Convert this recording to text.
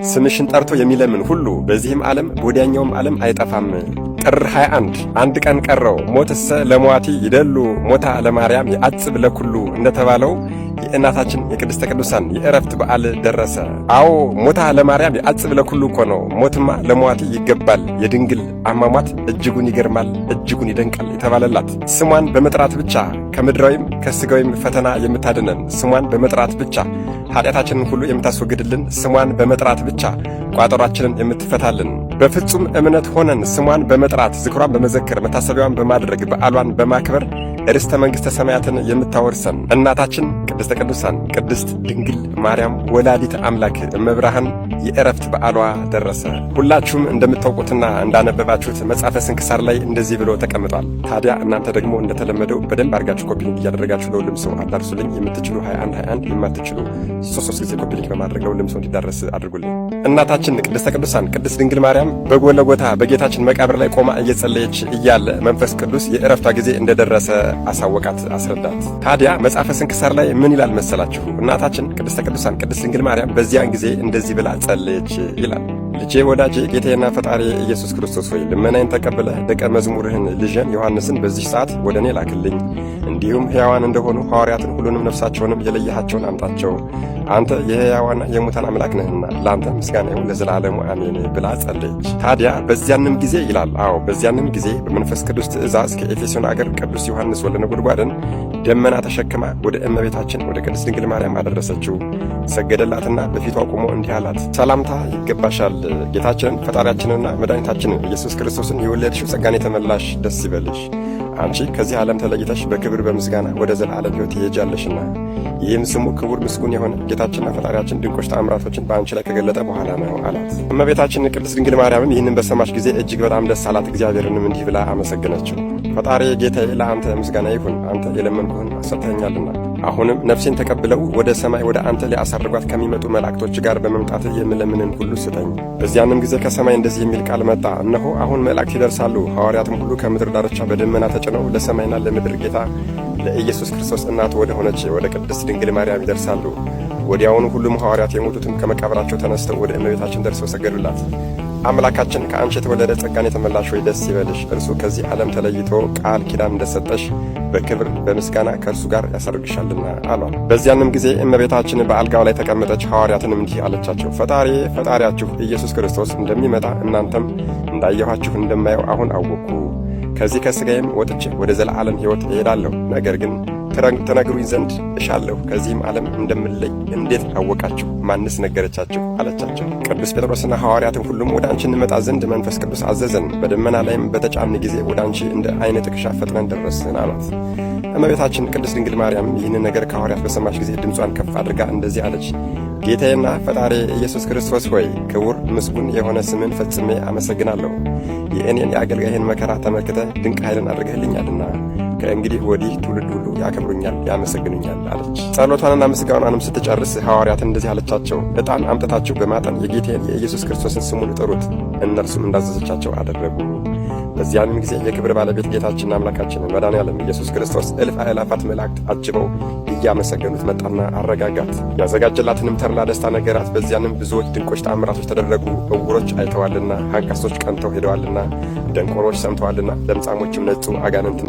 ስምሽን ጠርቶ የሚለምን ሁሉ በዚህም ዓለም በወዲያኛውም ዓለም አይጠፋም። ጥር 21 አንድ ቀን ቀረው ሞትሰ ለመዋቲ ይደሉ ሞታ ለማርያም የአጽብ ለኩሉ እንደተባለው የእናታችን የቅድስተ ቅዱሳን የዕረፍት በዓል ደረሰ። አዎ ሞታ ለማርያም የአጽብ ለኩሉ እኮ ነው። ሞትማ ለመዋቲ ይገባል። የድንግል አሟሟት እጅጉን ይገርማል፣ እጅጉን ይደንቃል የተባለላት ስሟን በመጥራት ብቻ ከምድራዊም ከሥጋዊም ፈተና የምታድነን፣ ስሟን በመጥራት ብቻ ኃጢአታችንን ሁሉ የምታስወግድልን፣ ስሟን በመጥራት ብቻ ቋጠሯችንን የምትፈታልን፣ በፍጹም እምነት ሆነን ስሟን በመጥራት ዝክሯን በመዘከር መታሰቢያዋን በማድረግ በዓሏን በማክበር ርስተ መንግሥተ ሰማያትን የምታወርሰን እናታችን ቅድስተ ቅዱሳን ቅድስት ድንግል ማርያም ወላዲተ አምላክ እመብርሃን የዕረፍት በዓሏ ደረሰ። ሁላችሁም እንደምታውቁትና እንዳነበባችሁት መጽሐፈ ስንክሳር ላይ እንደዚህ ብሎ ተቀምጧል። ታዲያ እናንተ ደግሞ እንደተለመደው በደንብ አድርጋችሁ ኮፒ ሊንክ እያደረጋችሁ ለሁሉም ሰው አዳርሱልኝ። የምትችሉ 21 የማትችሉ 3 ጊዜ ኮፒ ሊንክ በማድረግ ለሁሉም ሰው እንዲዳረስ አድርጉልኝ። እናታችን ቅድስተ ቅዱሳን ቅድስት ድንግል ማርያም በጎልጎታ በጌታችን መቃብር ላይ ቆማ እየጸለየች እያለ መንፈስ ቅዱስ የዕረፍቷ ጊዜ እንደደረሰ አሳወቃት፣ አስረዳት። ታዲያ መጽሐፈ ስንክሳር ላይ ምን ይላል መሰላችሁ? እናታችን ቅድስተ ቅዱሳን ቅድስት ድንግል ማርያም በዚያን ጊዜ እንደዚህ ብላ ጸለየች ይላል። ልጄ ወዳጄ ጌታዬና ፈጣሪ ኢየሱስ ክርስቶስ ሆይ ልመናዬን ተቀብለህ ደቀ መዝሙርህን ልጄን ዮሐንስን በዚህ ሰዓት ወደ እኔ ላክልኝ። እንዲሁም ሕያዋን እንደሆኑ ሐዋርያትን ሁሉንም ነፍሳቸውንም የለየሃቸውን አምጣቸው። አንተ የሕያዋንና የሙታን አምላክ ነህና ለአንተ ምስጋና ይሁን ለዘላለሙ አሜን ብላ ጸለየች። ታዲያ በዚያንም ጊዜ ይላል፣ በዚያንም ጊዜ በመንፈስ ቅዱስ ትእዛዝ ከኤፌሶን አገር ቅዱስ ዮሐንስ ወልደ ነጎድጓድን ደመና ተሸክማ ወደ እመቤታችን ወደ ቅድስት ድንግል ማርያም አደረሰችው። ሰገደላትና በፊቷ ቆሞ እንዲህ አላት፣ ሰላምታ ይገባሻል። ጌታችንን ፈጣሪያችንንና መድኃኒታችንን ኢየሱስ ክርስቶስን የወለድሽው ጸጋን የተመላሽ ደስ ይበልሽ። አንቺ ከዚህ ዓለም ተለይተሽ በክብር በምስጋና ወደ ዘላለም ሕይወት ትሄጃለሽና ይህም ስሙ ክቡር ምስጉን የሆነ ጌታችንና ፈጣሪያችን ድንቆች ተአምራቶችን በአንቺ ላይ ከገለጠ በኋላ ነው አላት። እመቤታችን ቅድስት ድንግል ማርያምም ይህንን በሰማች ጊዜ እጅግ በጣም ደስ አላት። እግዚአብሔርንም እንዲህ ብላ አመሰገነችው። ፈጣሪ ጌታዬ ለአንተ ምስጋና ይሁን፣ አንተ የለመንኩህን ሰጥተኸኛልና። አሁንም ነፍሴን ተቀብለው ወደ ሰማይ ወደ አንተ ሊያሳርጓት ከሚመጡ መላእክቶች ጋር በመምጣት የምለምንን ሁሉ ስጠኝ። በዚያንም ጊዜ ከሰማይ እንደዚህ የሚል ቃል መጣ፣ እነሆ አሁን መላእክት ይደርሳሉ፣ ሐዋርያትም ሁሉ ከምድር ዳርቻ በደመና ተጭነው ለሰማይና ለምድር ጌታ ለኢየሱስ ክርስቶስ እናቱ ወደ ሆነች ወደ ቅድስት ድንግል ማርያም ይደርሳሉ። ወዲያውኑ ሁሉም ሐዋርያት የሞቱትም ከመቃብራቸው ተነስተው ወደ እመቤታችን ደርሰው ሰገዱላት። አምላካችን ከአንቺ የተወለደ ጸጋን የተመላሽ ሆይ ደስ ይበልሽ፣ እርሱ ከዚህ ዓለም ተለይቶ ቃል ኪዳን እንደሰጠሽ በክብር በምስጋና ከእርሱ ጋር ያሳርግሻልና አሏት። በዚያንም ጊዜ እመቤታችን በአልጋው ላይ ተቀመጠች። ሐዋርያትንም እንዲህ አለቻቸው፣ ፈጣሪያችሁ ኢየሱስ ክርስቶስ እንደሚመጣ እናንተም እንዳየኋችሁ እንደማየው አሁን አወቅኩ። ከዚህ ከሥጋዬም ወጥቼ ወደ ዘላለም ሕይወት እሄዳለሁ። ነገር ግን ተነግሩኝ ዘንድ እሻለሁ፣ ከዚህም ዓለም እንደምለይ እንዴት አወቃችሁ? ማንስ ነገረቻችሁ? አለቻቸው። ቅዱስ ጴጥሮስና ሐዋርያትን ሁሉም ወደ አንቺ እንመጣ ዘንድ መንፈስ ቅዱስ አዘዘን፣ በደመና ላይም በተጫንን ጊዜ ወደ አንቺ እንደ ዓይነ ጥቅሻ ፈጥነን ደረስን አሏት። እመቤታችን ቅድስት ድንግል ማርያም ይህንን ነገር ከሐዋርያት በሰማች ጊዜ ድምጿን ከፍ አድርጋ እንደዚህ አለች፣ ጌታዬና ፈጣሪ ኢየሱስ ክርስቶስ ሆይ ክቡር ምስጉን የሆነ ስምን ፈጽሜ አመሰግናለሁ። የእኔን የአገልጋይህን መከራ ተመልክተህ ድንቅ ኃይልን አድርገህልኛልና ከእንግዲህ ወዲህ ትውልድ ሁሉ ያከብሩኛል፣ ያመሰግኑኛል አለች። ጸሎቷንና ምስጋናንም ስትጨርስ ሐዋርያትን እንደዚህ አለቻቸው፣ ዕጣን አምጥታችሁ በማጠን የጌታዬን የኢየሱስ ክርስቶስን ስሙን ጥሩት። እነርሱም እንዳዘዘቻቸው አደረጉ። በዚያንም ጊዜ የክብር ባለቤት ጌታችንና አምላካችንን መድኃኔዓለም ኢየሱስ ክርስቶስ እልፍ አእላፋት መላእክት አጅበው እያመሰገኑት መጣና አረጋጋት። ያዘጋጀላትንም ተድላ ደስታ ነገራት። በዚያንም ብዙዎች ድንቆች ተአምራቶች ተደረጉ። ዕውሮች አይተዋልና፣ አንካሶች ቀንተው ሄደዋልና፣ ደንቆሮች ሰምተዋልና፣ ለምጻሞችም ነጹ፣ አጋንንት